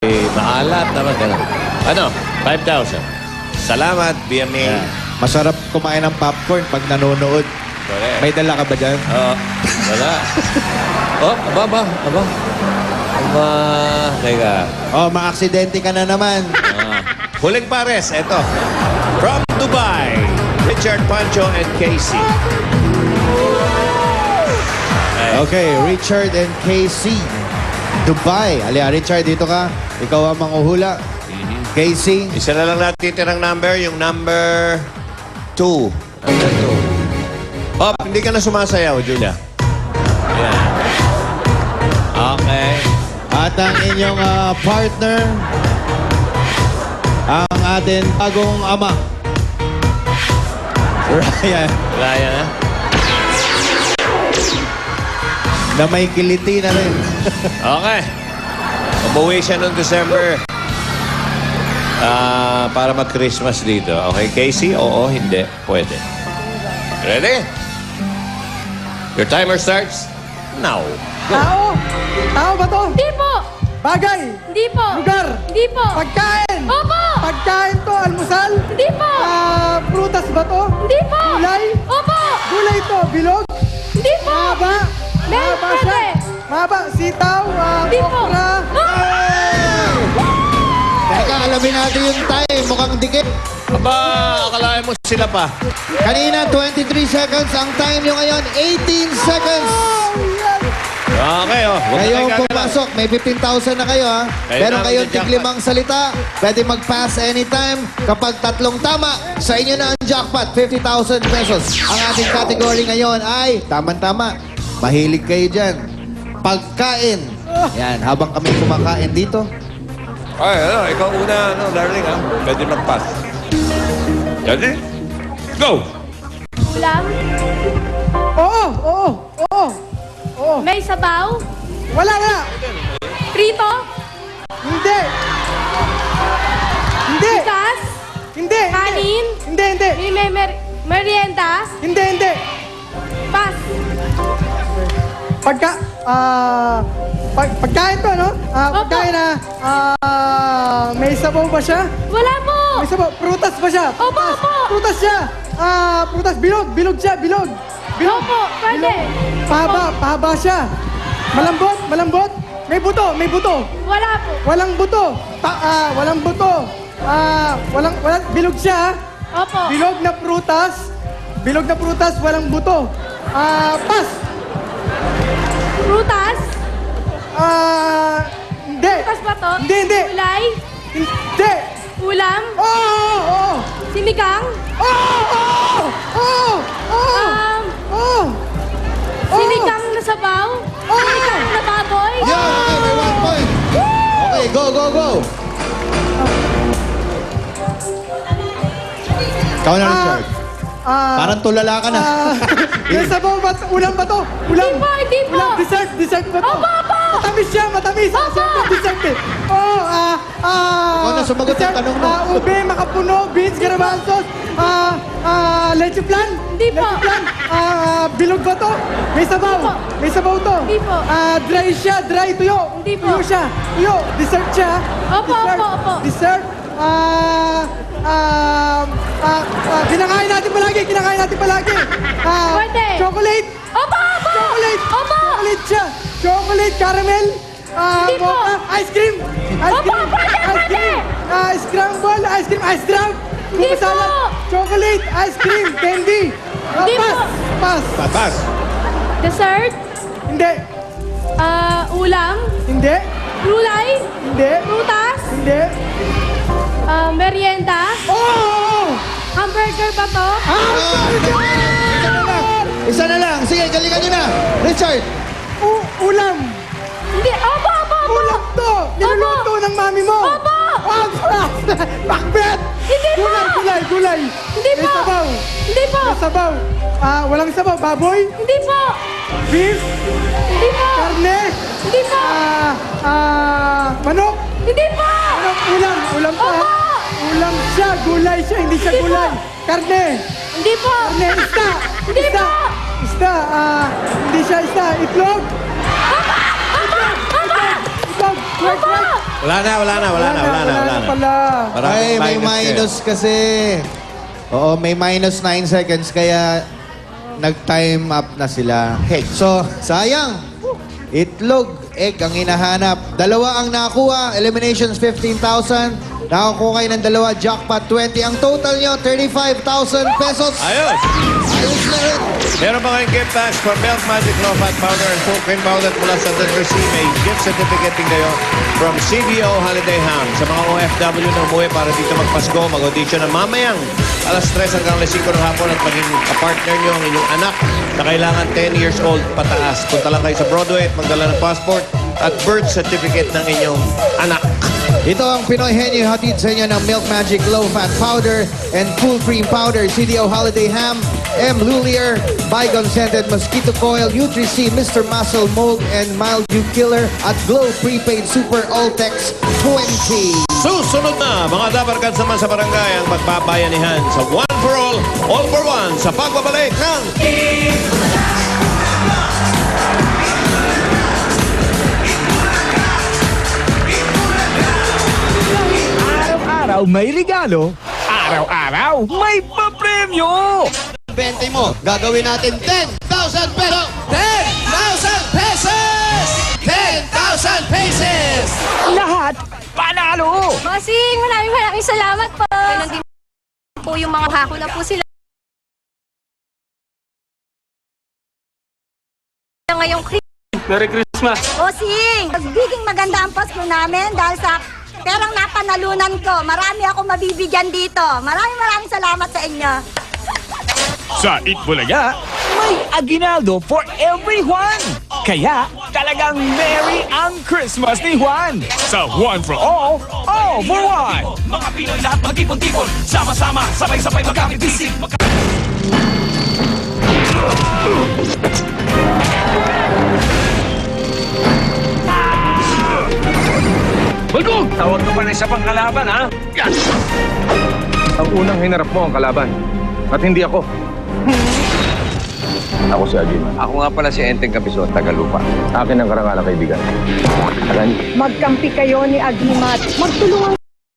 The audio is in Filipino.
maalat naman ganun. Ano? 5,000. Salamat, BMA. Masarap kumain ng popcorn pag nanonood. Correct. May dala ka ba dyan? Wala. Oh, aba. Teka. Oh, maaksidente ka na naman. Huling pares, eto. From Dubai, Richard, Pancho, and Casey. Okay, Richard and Casey. Dubai. Alia, Richard, dito ka. Ikaw ang manguhula. Casey. Isa na lang natin tirang number, yung number 2. Number 2. Oh, hindi ka na sumasayaw, Julia. Ayan. Okay. At ang inyong partner, ang ating bagong ama. Ryan. Ryan, ha? Na may kiliti na rin. Okay. Umuwi siya noong December. Para mag-Christmas dito. Okay, Casey? Oo, hindi. Pwede. Ready? Your timer starts now. Tao? Tao ba to? Hindi po! Bagay? Hindi po! Lugar? Hindi po! Pagkain? Opo! Pagkain to, almusal? Hindi po! Prutas ba to? Hindi po! Gulay? Opo! Gulay to, bilog? Hindi po! Mahaba? Meron Mahaba siya? pwede. Mahaba? Sitaw? Hindi po! Okra? Teka, alamin natin yung time. Mukhang dikit. Aba, akalain mo sila pa. Kanina, 23 seconds. Ang time nyo ngayon, 18 seconds. Okay, oh. Huwag na Kayo kayo gagalaw. pumasok. May 15,000 na kayo, ha? Kayo Meron na, kayong jackpot. tig-limang salita. Pwede mag-pass anytime. Kapag tatlong tama, sa inyo na ang jackpot, 50,000 pesos. Ang ating category ngayon ay, tama-tama, mahilig kayo dyan. Pagkain. Yan, habang kami kumakain dito. Ay, ikaw una, darling, ha? Pwede mag-pass. Ready? Go! Ulam? Oo. May sabaw? Wala. Prito? Hindi. Gas? Hindi. Kanin? Hindi. May merienda? Hindi. Pass. Pagkain to, no? Pagkain na, may sabaw ba siya? Wala po! May sabaw. Prutas ba siya? Opo! Prutas siya. Prutas. Bilog siya. Bilog. Opo, pwede. Pahaba siya. Malambot. May buto. Wala po. Walang buto. Walang buto. Bilog siya. Opo. Bilog na prutas, walang buto. Pas. Prutas? Hindi. Prutas ba to? Hindi. Gulay? Hindi. Ulam? Oo. Sinigang? Oo. Sinigang na sabaw? Sinigang na baboy? Yan, okay, may 1 point. Okay, go. Ikaw na, Richard. Parang tulala ka na. May sabaw ba? Ulam ba to? Ulam. Hindi po. Ulam. Dessert ba to? Opo. Matamis siya. Opo. Siyempre, dessert eh. Ikaw na sumagot ng tanong mo. Ube, makapuno, beans, garbanzos, leche flan. Hindi po. Leche flan. Bilog ba to? May sabaw. Hindi po. May sabaw to. Hindi po. Dry siya, tuyo. Hindi po. Tuyo siya. Tuyo. Dessert siya. Opo. Dessert. Kinakain natin palagi. Pwede. Chocolate. Opo. Chocolate siya. Chocolate, caramel. Hindi po. Mocha, ice cream. Opo, pwede. Scramble, ice drop. Hindi po. Salad, chocolate, ice cream, candy. Hindi po. Pass. Pass. Dessert? Hindi. Ulam? Hindi. Gulay? Hindi. Prutas? Hindi. Merienda? Oh! Hamburger ba to? Isa na lang. Sige, galingan nyo na. Richard. Ulam. Hindi. Opo. Ulam to. Niluluto ng mami mo. Opo. Pakbet. Hindi po. Gulay. Hindi May po. sabaw. Hindi po. May sabaw. Walang sabaw. Baboy. Hindi po. Beef. Hindi po. Karne. Hindi po. Manok. Hindi po. Manok. Ulam to. Opo. Ulam siya. Gulay siya. Hindi siya Hindi po. gulay. Karne. Hindi po. Karne. Isda. Hindi po. Isda. Hindi siya isda. Itlog. Opo. Itlog. Wala na. Wala na pala. Ay, may kayo. minus kasi. Oo, may minus 9 seconds kaya nag-time up na sila. So, sayang. Itlog, egg ang hinahanap. Dalawa ang nakuha. Eliminations 15,000. Nakakuha kayo ng dalawa. Jackpot 20. Ang total nyo, 35,000 pesos. Ayos! Ayos na rin. Meron ba kayong gift packs for Milk Magic Low Fat Powder and Full Cream Powder mula sa Denver Sea? May gift certificate din kayo from CBO Holiday Ham. Sa mga OFW na umuwi para dito magpasko, mag-audition na mamayang alas 3 hanggang alas 5 ng hapon at maging kapartner nyo ang inyong anak na kailangan 10 years old pataas. Punta lang kayo sa Broadway at magdala ng passport at birth certificate ng inyong anak. Ito ang Pinoy Henyo hatid sa inyo ng Milk Magic Low Fat Powder and Full Cream Powder, CDO Holiday Ham, M. Lulier, Bygone Scented Mosquito Coil, Nutri-C, Mr. Muscle Mold and Mild Dew Killer at Glow Prepaid Super Ultex 20. Susunod na, mga dabarkads naman sa barangay ang magbabayanihan sa One for All for One sa pagbabalik ng Araw-araw may regalo, araw-araw may papremyo! 20 mo, gagawin natin 10,000 pesos! 10,000 pesos! 10,000 pesos! Lahat panalo! Bossing, maraming salamat po. Ganun din po yung mga hako na po sila. Ngayong Merry Christmas! Bossing, magiging maganda ang Pasko namin dahil sa perang napanalunan ko. Marami ako mabibigyan dito. Maraming salamat sa inyo. Sa Itbulaga, may aginaldo for everyone! Kaya talagang merry ang Christmas ni Juan! Sa One for All for One! Mga Pinoy lahat mag-ipon-tipon. Sama-sama, sabay-sabay magkakibisig. Balgong! Tawag ka pa na isa pang kalaban, ha? Yan! Ang unang hinarap mo ang kalaban. At hindi ako. Ako si Agiman. Ako nga pala si Enteng Capizon, Tagalupa. Akin ang karangalang kaibigan. Alam niyo, Magkampi kayo ni Agimat. Magtulungan